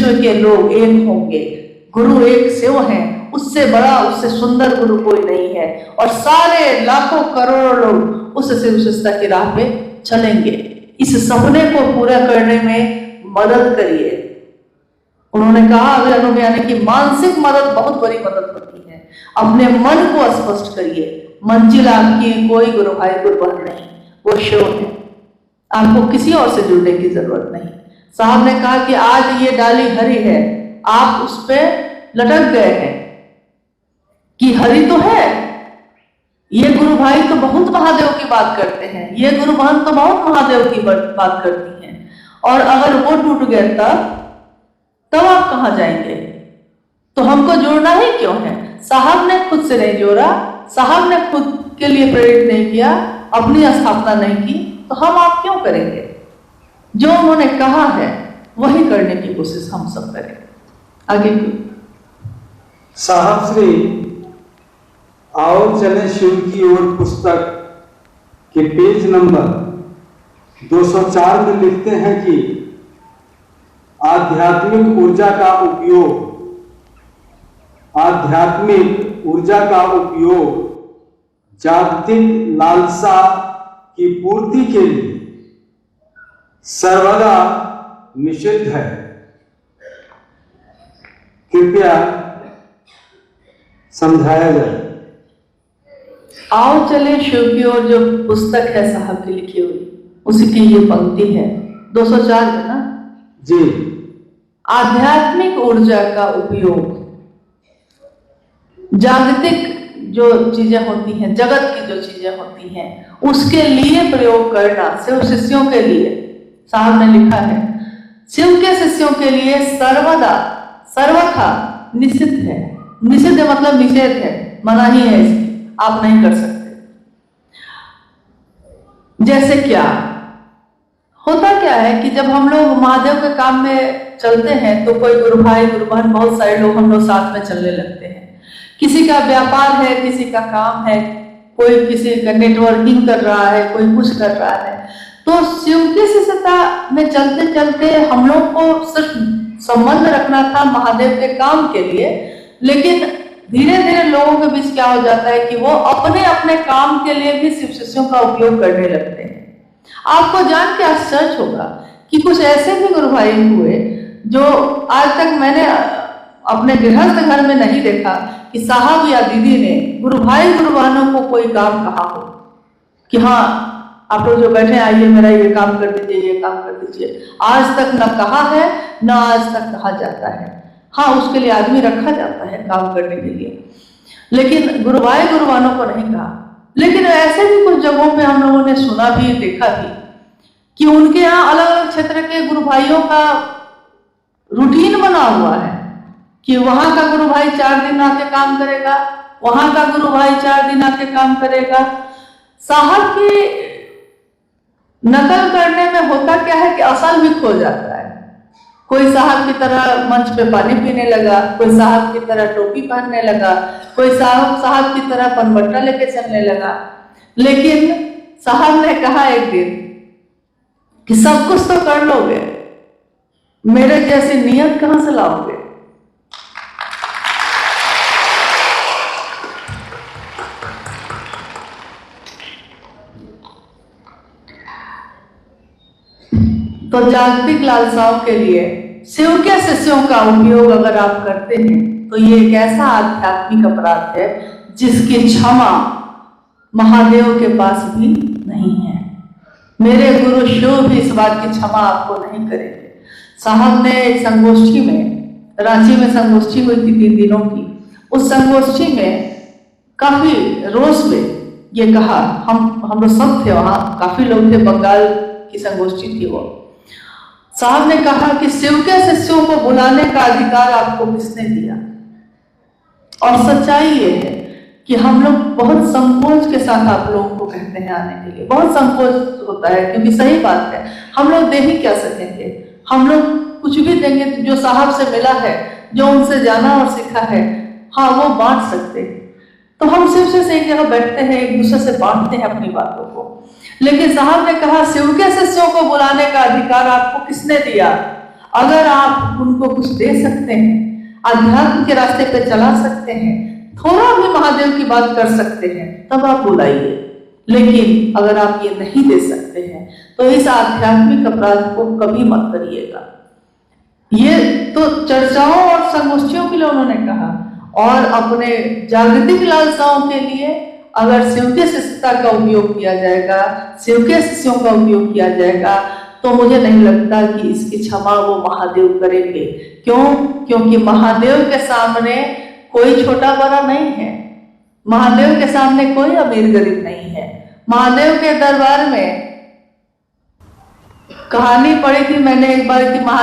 विश्व के लोग एक होंगे, गुरु एक शिव है, उससे बड़ा उससे सुंदर गुरु कोई नहीं है, और सारे लाखों करोड़ों लोग उस शिव शिष्टता की राह पे चलेंगे। इस सपने को पूरा करने में मदद करिए। उन्होंने कहा अगले अनुभव यानी कि मानसिक मदद बहुत बड़ी मदद होती है। अपने मन को स्पष्ट करिए, मंजिल आपकी कोई गुरु भाई गुरु बहन नहीं, वो शिव है, आपको किसी और से जुड़ने की जरूरत नहीं। साहब ने कहा कि आज ये डाली हरी है, आप उस पे लटक गए हैं कि हरी तो है, ये गुरु भाई तो बहुत महादेव की बात करते हैं, ये गुरु बहन तो बहुत महादेव की बात करती हैं, और अगर वो टूट गए तब आप कहां जाएंगे? तो हमको जोड़ना ही क्यों है? साहब ने खुद से नहीं जोड़ा, साहब ने खुद के लिए प्रेरित नहीं किया, अपनी स्थापना नहीं की, तो हम आप क्यों करेंगे? जो उन्होंने कहा है वही करने की कोशिश हम सब करें। आगे साहब श्री आओ चले शिव की ओर पुस्तक के पेज नंबर 204 में लिखते हैं कि आध्यात्मिक ऊर्जा का उपयोग जागतिक लालसा की पूर्ति के लिए सर्वदा निषिद्ध है। कृपया समझाया जाए। आओ चले शिव की ओर जो पुस्तक है साहब की लिखी हुई, उसी की ये पंक्ति है 204 है ना जी। आध्यात्मिक ऊर्जा का उपयोग जागतिक जो चीजें होती हैं, जगत की जो चीजें होती हैं, उसके लिए प्रयोग करना शिव शिष्यों के लिए, साहब ने लिखा है शिव के शिष्यों के लिए सर्वदा सर्वथा निषिद्ध है। निषिद्ध मतलब निषेध है, मनाही है, इसकी आप नहीं कर सकते। जैसे क्या होता क्या है कि जब हम लोग महादेव के काम में चलते हैं तो कोई गुरु भाई गुरु बहन बहुत सारे लोग हम लोग साथ में चलने लगते हैं। किसी का व्यापार है, किसी का काम है, कोई किसी का नेटवर्किंग कर रहा है, कोई कुछ कर रहा है। तो शिव की शिष्यता में चलते चलते हम लोग को सिर्फ संबंध रखना था महादेव के काम के लिए, लेकिन धीरे धीरे लोगों के बीच क्या हो जाता है कि वो अपने अपने काम के लिए भी शिव शिष्यों का उपयोग करने लगते हैं। आपको जान के आश्चर्य होगा कि कुछ ऐसे भी गुरु भाई हुए जो आज तक मैंने अपने गृहस्थ घर में नहीं देखा कि साहब या दीदी ने गुरु भाई गुरु बहनों को कोई काम कहा हो कि हाँ आप लोग जो बैठे आइए मेरा ये काम कर दीजिए, ये काम कर दीजिए। आज तक न कहा है न आज तक कहा जाता है। हाँ, उसके लिए आदमी रखा जाता है काम करने के लिए, लेकिन गुरु भाई गुरु बहनों को नहीं कहा। लेकिन ऐसे भी कुछ जगहों पे हम लोगों ने सुना भी देखा भी कि उनके यहाँ अलग अलग क्षेत्र के गुरु भाइयों का रूटीन बना हुआ है कि वहां का गुरु भाई 4 दिन आके काम करेगा, वहां का गुरु भाई 4 दिन आके काम करेगा। साहब की नकल करने में होता क्या है कि असल भी खो जाता है। कोई साहब की तरह मंच पे पानी पीने लगा, कोई साहब की तरह टोपी पहनने लगा, कोई साहब की तरह पनबट्टा लेके चलने लगा। लेकिन साहब ने कहा एक दिन कि सब कुछ तो कर लोगे, मेरे जैसी नियत कहां से लाओगे? तो जागतिक लालसाओं के लिए शिव के शिष्यों का उपयोग अगर आप करते हैं तो ये एक ऐसा आध्यात्मिक अपराध है जिसकी क्षमा महादेव के पास भी नहीं है। मेरे गुरु शिव भी इस बात की क्षमा आपको नहीं करेंगे। साहब ने एक संगोष्ठी में, रांची में संगोष्ठी हुई थी 3 दिनों की, उस संगोष्ठी में काफी रोष में ये कहा, हम लोग सब थे वहां, काफी लोग थे, बंगाल की संगोष्ठी थी वो। साहब ने कहा कि शिव के शिष्यों को बुलाने का अधिकार आपको किसने दिया? और सच्चाई ये है कि हम लोग बहुत संकोच के साथ आप लोगों को कहते हैं आने के लिए, बहुत संकोच होता है, क्योंकि सही बात है, हम लोग दे ही क्या सकेंगे। हम लोग कुछ भी देंगे जो साहब से मिला है, जो उनसे जाना और सीखा है, हाँ वो बांट सकते हैं। तो हम शिव से एक जगह बैठते हैं, एक दूसरे से बांटते हैं अपनी बातों को। लेकिन साहब ने कहा शिव के शिष्यों को बुलाने का अधिकार आपको किसने दिया? अगर आप उनको कुछ सकते हैं, आध्यात्म के रास्ते पे चला सकते हैं, थोड़ा भी महादेव की बात कर सकते हैं, तब आप बुलाइए। लेकिन अगर आप ये नहीं दे सकते हैं तो इस आध्यात्मिक अपराध को कभी मत करिएगा। ये तो चर्चाओं और संगोष्ठियों के लिए उन्होंने कहा, और अपने जागृतिक लालसाओं के लिए अगर शिव के शिष्यता का उपयोग किया जाएगा, शिव के शिष्यों का उपयोग किया जाएगा, तो मुझे नहीं लगता कि इसकी क्षमा वो महादेव करेंगे। क्यों? क्योंकि महादेव के सामने कोई छोटा बड़ा नहीं है, महादेव के सामने कोई अमीर गरीब नहीं है। महादेव के दरबार में कहानी पढ़ी थी मैंने एक बार कि महादेव